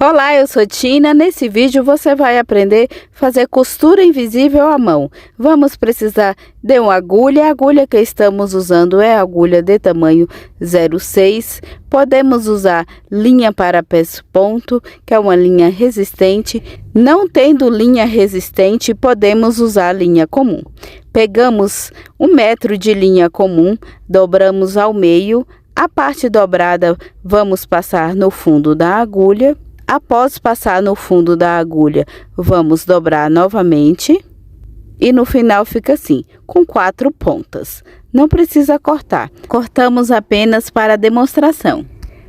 Olá, eu sou Tina. Nesse vídeo você vai aprender a fazer costura invisível à mão. Vamos precisar de uma agulha. A agulha que estamos usando é a agulha de tamanho 0,6. Podemos usar linha para pés ponto, que é uma linha resistente. Não tendo linha resistente, podemos usar linha comum. Pegamos 1 metro de linha comum, dobramos ao meio. A parte dobrada vamos passar no fundo da agulha. Após passar no fundo da agulha, vamos dobrar novamente. E no final fica assim, com 4 pontas. Não precisa cortar. Cortamos apenas para demonstração.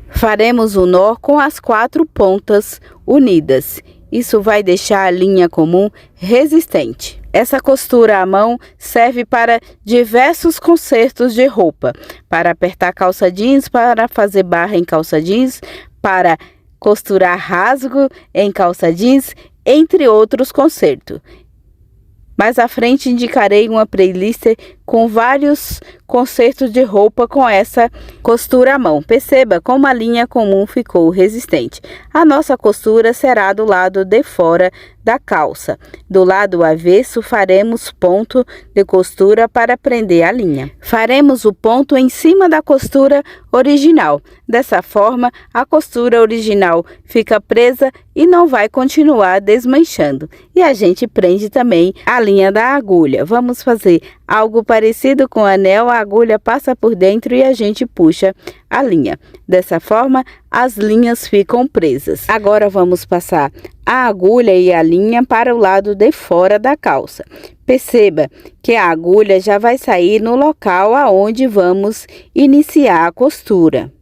Faremos o nó com as 4 pontas unidas. Isso vai deixar a linha comum resistente. Essa costura à mão serve para diversos consertos de roupa. Para apertar calça jeans, para fazer barra em calça jeans, para costurar rasgo em calça jeans, entre outros consertos. Mais à frente indicarei uma playlist com vários consertos de roupa com essa costura à mão. Perceba como a linha comum ficou resistente. A nossa costura será do lado de fora da calça. Do lado avesso faremos ponto de costura para prender a linha. Faremos o ponto em cima da costura original. Dessa forma, a costura original fica presa e não vai continuar desmanchando. E a gente prende também a linha da agulha. Vamos fazer algo parecido com anel. A agulha passa por dentro e a gente puxa a linha. Dessa forma, as linhas ficam presas. Agora vamos passar a agulha e a linha para o lado de fora da calça. Perceba que a agulha já vai sair no local aonde vamos iniciar a costura.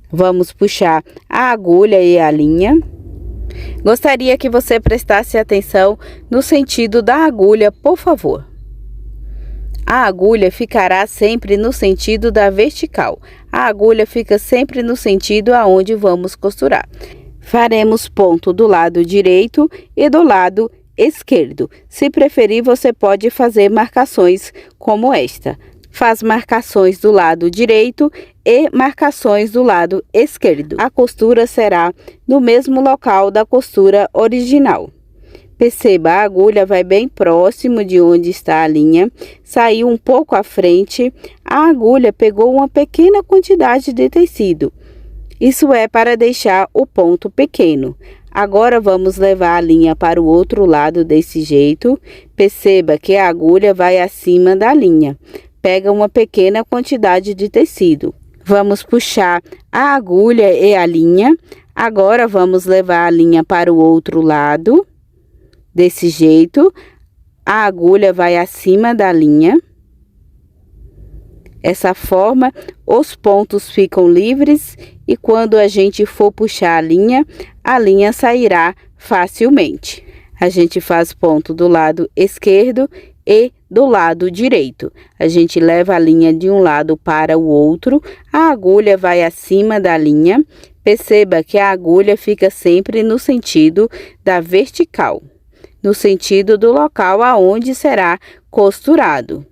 Vamos puxar a agulha e a linha. Gostaria que você prestasse atenção no sentido da agulha, por favor. A agulha ficará sempre no sentido da vertical. A agulha fica sempre no sentido aonde vamos costurar. Faremos ponto do lado direito e do lado esquerdo. Se preferir, você pode fazer marcações como esta. Faz marcações do lado direito e marcações do lado esquerdo. A costura será no mesmo local da costura original. Perceba, a agulha vai bem próximo de onde está a linha, saiu um pouco à frente, a agulha pegou uma pequena quantidade de tecido. Isso é para deixar o ponto pequeno. Agora vamos levar a linha para o outro lado desse jeito. Perceba que a agulha vai acima da linha. Pega uma pequena quantidade de tecido. Vamos puxar a agulha e a linha. Agora vamos levar a linha para o outro lado. Desse jeito, a agulha vai acima da linha. Dessa forma, os pontos ficam livres e quando a gente for puxar a linha sairá facilmente. A gente faz ponto do lado esquerdo e do lado direito. A gente leva a linha de um lado para o outro, a agulha vai acima da linha. Perceba que a agulha fica sempre no sentido da vertical, no sentido do local aonde será costurado.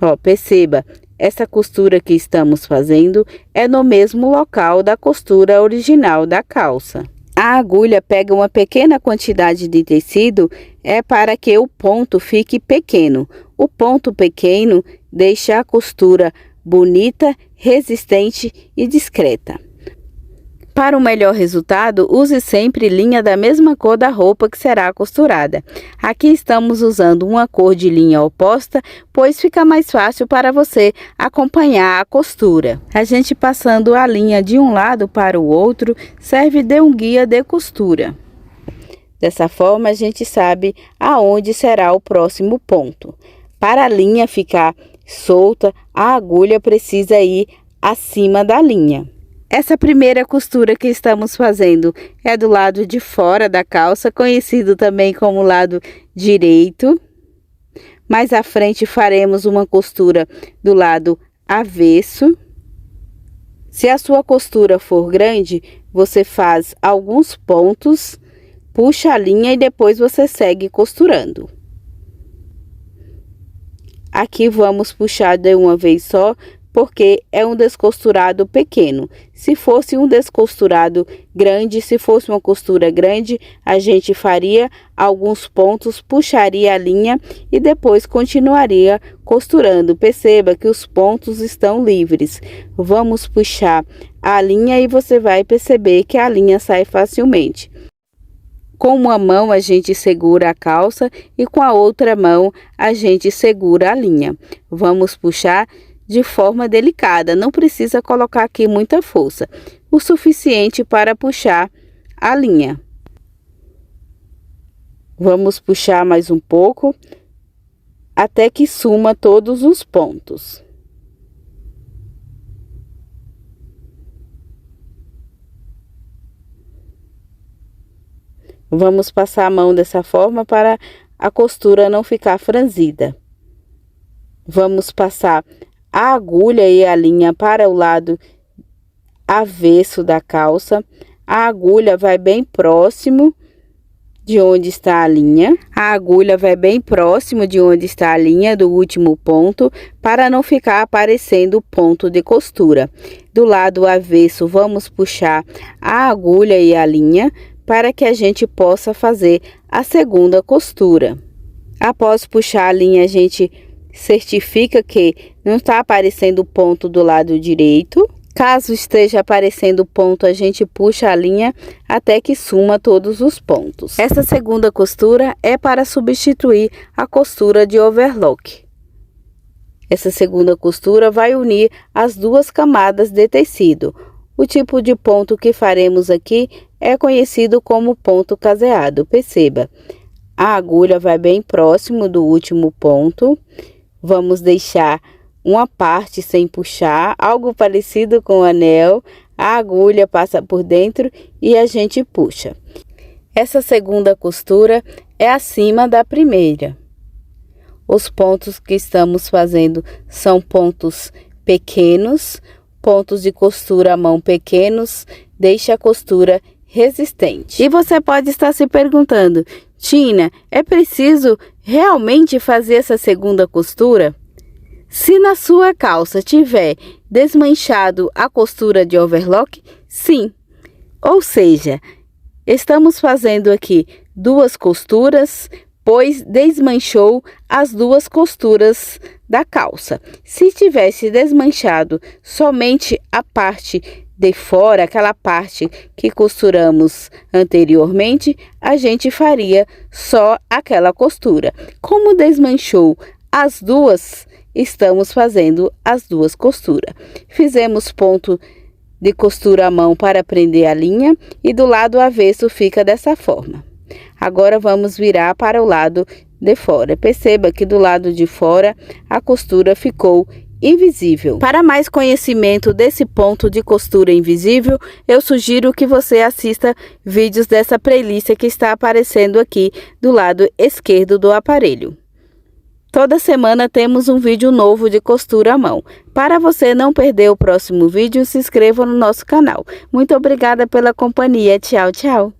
Ó, perceba, essa costura que estamos fazendo é no mesmo local da costura original da calça. A agulha pega uma pequena quantidade de tecido, é para que o ponto fique pequeno. O ponto pequeno deixa a costura bonita, resistente e discreta. Para o melhor resultado, use sempre linha da mesma cor da roupa que será costurada. Aqui estamos usando uma cor de linha oposta, pois fica mais fácil para você acompanhar a costura. A gente passando a linha de um lado para o outro serve de um guia de costura. Dessa forma, a gente sabe aonde será o próximo ponto. Para a linha ficar solta, a agulha precisa ir acima da linha. Essa primeira costura que estamos fazendo é do lado de fora da calça, conhecido também como lado direito. Mais à frente faremos uma costura do lado avesso. Se a sua costura for grande, você faz alguns pontos, puxa a linha e depois você segue costurando. Aqui vamos puxar de uma vez só porque é um descosturado pequeno. Se fosse um descosturado grande, se fosse uma costura grande, a gente faria alguns pontos, puxaria a linha e depois continuaria costurando. Perceba que os pontos estão livres. Vamos puxar a linha e você vai perceber que a linha sai facilmente. Com uma mão a gente segura a calça e com a outra mão a gente segura a linha. Vamos puxar de forma delicada, não precisa colocar aqui muita força, o suficiente para puxar a linha. Vamos puxar mais um pouco, até que suma todos os pontos. Vamos passar a mão dessa forma para a costura não ficar franzida. Vamos passar a agulha e a linha para o lado avesso da calça. A agulha vai bem próximo de onde está a linha. A agulha vai bem próximo de onde está a linha do último ponto, para não ficar aparecendo ponto de costura. Do lado avesso, vamos puxar a agulha e a linha para que a gente possa fazer a segunda costura. Após puxar a linha, a gente certifica que não está aparecendo ponto do lado direito. Caso esteja aparecendo ponto, a gente puxa a linha até que suma todos os pontos. Essa segunda costura é para substituir a costura de overlock. Essa segunda costura vai unir as duas camadas de tecido. O tipo de ponto que faremos aqui é conhecido como ponto caseado. Perceba, a agulha vai bem próximo do último ponto. Vamos deixar uma parte sem puxar, algo parecido com o anel. A agulha passa por dentro e a gente puxa. Essa segunda costura é acima da primeira. Os pontos que estamos fazendo são pontos pequenos, pontos de costura à mão pequenos, deixa a costura resistente. E você pode estar se perguntando: Tina, é preciso realmente fazer essa segunda costura? Se na sua calça tiver desmanchado a costura de overlock, sim. Ou seja, estamos fazendo aqui duas costuras, pois desmanchou as duas costuras da calça. Se tivesse desmanchado somente a parte de fora, aquela parte que costuramos anteriormente, a gente faria só aquela costura. Como desmanchou as duas, estamos fazendo as duas costuras. Fizemos ponto de costura à mão para prender a linha e do lado avesso fica dessa forma. Agora vamos virar para o lado de fora. Perceba que do lado de fora a costura ficou invisível. Para mais conhecimento desse ponto de costura invisível, eu sugiro que você assista vídeos dessa playlist que está aparecendo aqui do lado esquerdo do aparelho. Toda semana temos um vídeo novo de costura à mão. Para você não perder o próximo vídeo, se inscreva no nosso canal. Muito obrigada pela companhia. Tchau, tchau.